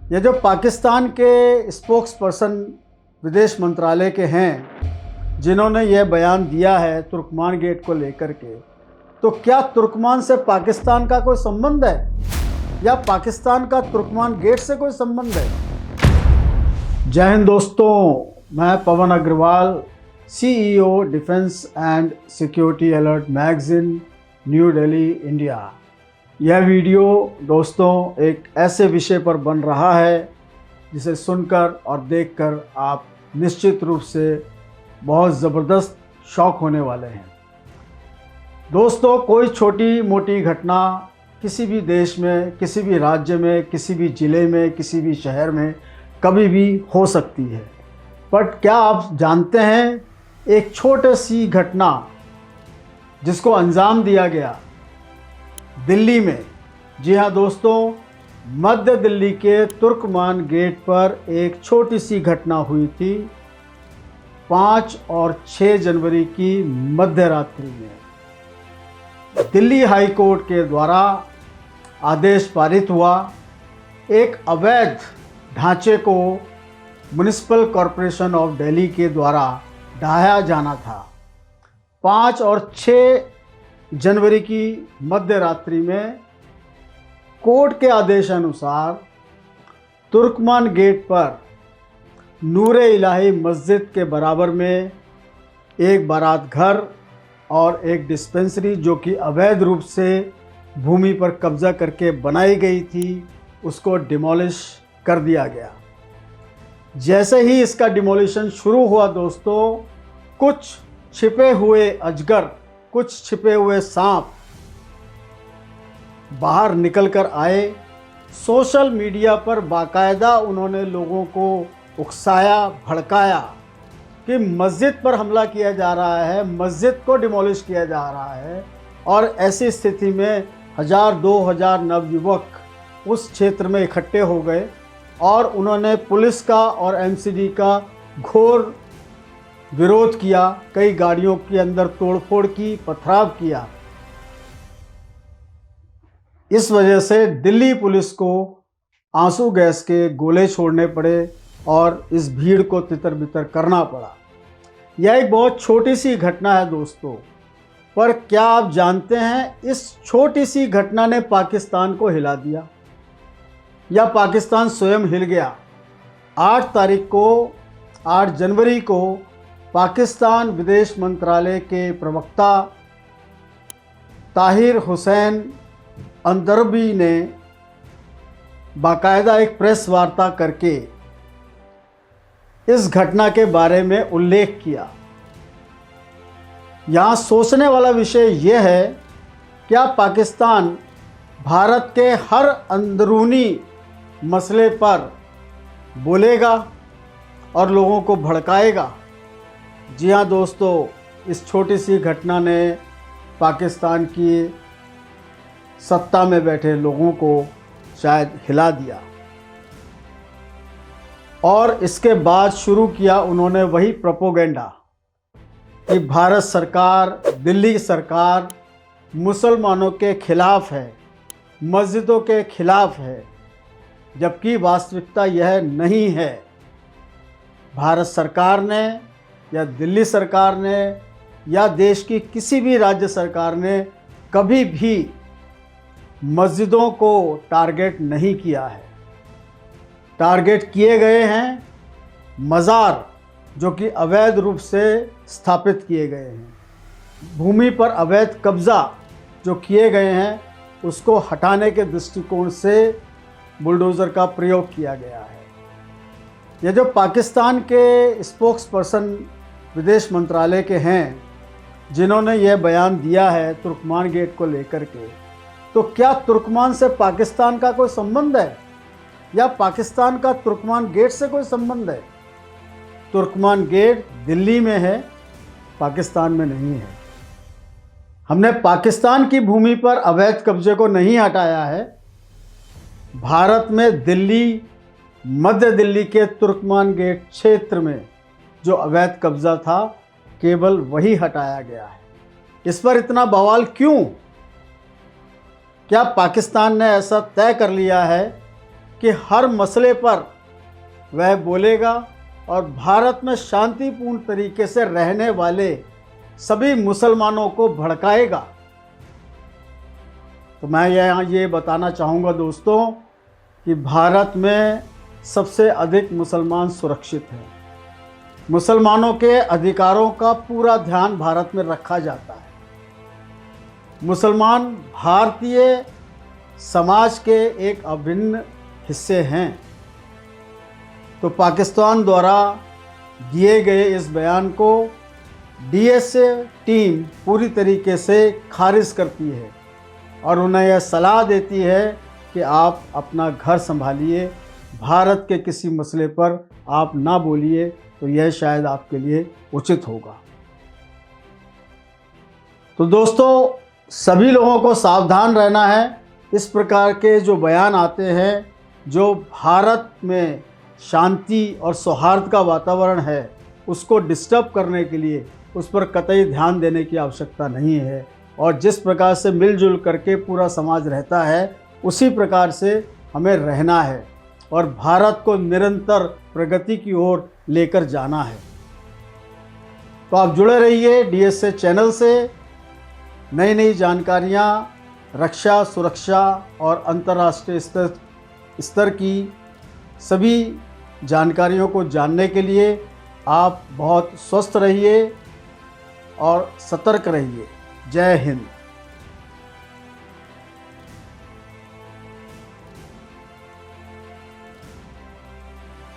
ये जो पाकिस्तान के स्पोक्स पर्सन विदेश मंत्रालय के हैं जिन्होंने ये बयान दिया है तुर्कमान गेट को लेकर के, तो क्या तुर्कमान से पाकिस्तान का कोई संबंध है या पाकिस्तान का तुर्कमान गेट से कोई संबंध है? जय हिंद दोस्तों, मैं Pawan Agarwal, CEO defence and security alert magazine, new Delhi, India. यह वीडियो दोस्तों एक ऐसे विषय पर बन रहा है जिसे सुनकर और देखकर आप निश्चित रूप से बहुत ज़बरदस्त शॉक होने वाले हैं। दोस्तों, कोई छोटी मोटी घटना किसी भी देश में, किसी भी राज्य में, किसी भी ज़िले में, किसी भी शहर में कभी भी हो सकती है। बट क्या आप जानते हैं, एक छोटी सी घटना जिसको अंजाम दिया गया दिल्ली में, जी हाँ दोस्तों, मध्य दिल्ली के तुर्कमान गेट पर एक छोटी सी घटना हुई थी 5 और 6 जनवरी की मध्य रात्रि में। दिल्ली हाई कोर्ट के द्वारा आदेश पारित हुआ, एक अवैध ढांचे को म्युनिसिपल कॉरपोरेशन ऑफ दिल्ली के द्वारा ढाया जाना था। 5 और 6 जनवरी की मध्य रात्रि में कोर्ट के आदेशानुसार तुर्कमान गेट पर नूरे इलाही मस्जिद के बराबर में एक बारात घर और एक डिस्पेंसरी जो कि अवैध रूप से भूमि पर कब्जा करके बनाई गई थी, उसको डिमोलिश कर दिया गया। जैसे ही इसका डिमोलिशन शुरू हुआ दोस्तों, कुछ छिपे हुए अजगर, कुछ छिपे हुए सांप बाहर निकल कर आए। सोशल मीडिया पर बाकायदा उन्होंने लोगों को उकसाया, भड़काया कि मस्जिद पर हमला किया जा रहा है, मस्जिद को डिमोलिश किया जा रहा है। और ऐसी स्थिति में 1000-2000 नवयुवक उस क्षेत्र में इकट्ठे हो गए और उन्होंने पुलिस का और MCD का घोर विरोध किया। कई गाड़ियों के अंदर तोड़फोड़ की, पथराव किया। इस वजह से दिल्ली पुलिस को आंसू गैस के गोले छोड़ने पड़े और इस भीड़ को तितर बितर करना पड़ा। यह एक बहुत छोटी सी घटना है दोस्तों, पर क्या आप जानते हैं इस छोटी सी घटना ने पाकिस्तान को हिला दिया या पाकिस्तान स्वयं हिल गया। 8 जनवरी को पाकिस्तान विदेश मंत्रालय के प्रवक्ता ताहिर हुसैन अंदरबी ने बाकायदा एक प्रेस वार्ता करके इस घटना के बारे में उल्लेख किया। यहाँ सोचने वाला विषय यह है, क्या पाकिस्तान भारत के हर अंदरूनी मसले पर बोलेगा और लोगों को भड़काएगा? जी हाँ दोस्तों, इस छोटी सी घटना ने पाकिस्तान की सत्ता में बैठे लोगों को शायद हिला दिया और इसके बाद शुरू किया उन्होंने वही प्रोपोगेंडा कि भारत सरकार, दिल्ली सरकार मुसलमानों के खिलाफ है, मस्जिदों के खिलाफ है, जबकि वास्तविकता यह नहीं है। भारत सरकार ने या दिल्ली सरकार ने या देश की किसी भी राज्य सरकार ने कभी भी मस्जिदों को टारगेट नहीं किया है। टारगेट किए गए हैं मज़ार जो कि अवैध रूप से स्थापित किए गए हैं। भूमि पर अवैध कब्ज़ा जो किए गए हैं उसको हटाने के दृष्टिकोण से बुलडोज़र का प्रयोग किया गया है। ये जो पाकिस्तान के स्पोक्स पर्सन विदेश मंत्रालय के हैं जिन्होंने यह बयान दिया है तुर्कमान गेट को लेकर के, तो क्या तुर्कमान से पाकिस्तान का कोई संबंध है या पाकिस्तान का तुर्कमान गेट से कोई संबंध है? तुर्कमान गेट दिल्ली में है, पाकिस्तान में नहीं है। हमने पाकिस्तान की भूमि पर अवैध कब्जे को नहीं हटाया है। भारत में दिल्ली, मध्य दिल्ली के तुर्कमान गेट क्षेत्र में जो अवैध कब्जा था, केवल वही हटाया गया है। इस पर इतना बवाल क्यों? क्या पाकिस्तान ने ऐसा तय कर लिया है कि हर मसले पर वह बोलेगा और भारत में शांतिपूर्ण तरीके से रहने वाले सभी मुसलमानों को भड़काएगा। तो मैं यहाँ ये बताना चाहूँगा दोस्तों कि भारत में सबसे अधिक मुसलमान सुरक्षित हैं। मुसलमानों के अधिकारों का पूरा ध्यान भारत में रखा जाता है। मुसलमान भारतीय समाज के एक अभिन्न हिस्से हैं। तो पाकिस्तान द्वारा दिए गए इस बयान को डीएसए टीम पूरी तरीके से खारिज करती है और उन्हें यह सलाह देती है कि आप अपना घर संभालिए, भारत के किसी मसले पर आप ना बोलिए, तो यह शायद आपके लिए उचित होगा। तो दोस्तों, सभी लोगों को सावधान रहना है। इस प्रकार के जो बयान आते हैं, जो भारत में शांति और सौहार्द का वातावरण है उसको डिस्टर्ब करने के लिए, उस पर कतई ध्यान देने की आवश्यकता नहीं है। और जिस प्रकार से मिलजुल करके पूरा समाज रहता है, उसी प्रकार से हमें रहना है और भारत को निरंतर प्रगति की ओर लेकर जाना है। तो आप जुड़े रहिए डीएसए चैनल से। नई नई जानकारियाँ रक्षा, सुरक्षा और अंतर्राष्ट्रीय स्तर की सभी जानकारियों को जानने के लिए आप बहुत स्वस्थ रहिए और सतर्क रहिए। जय हिंद।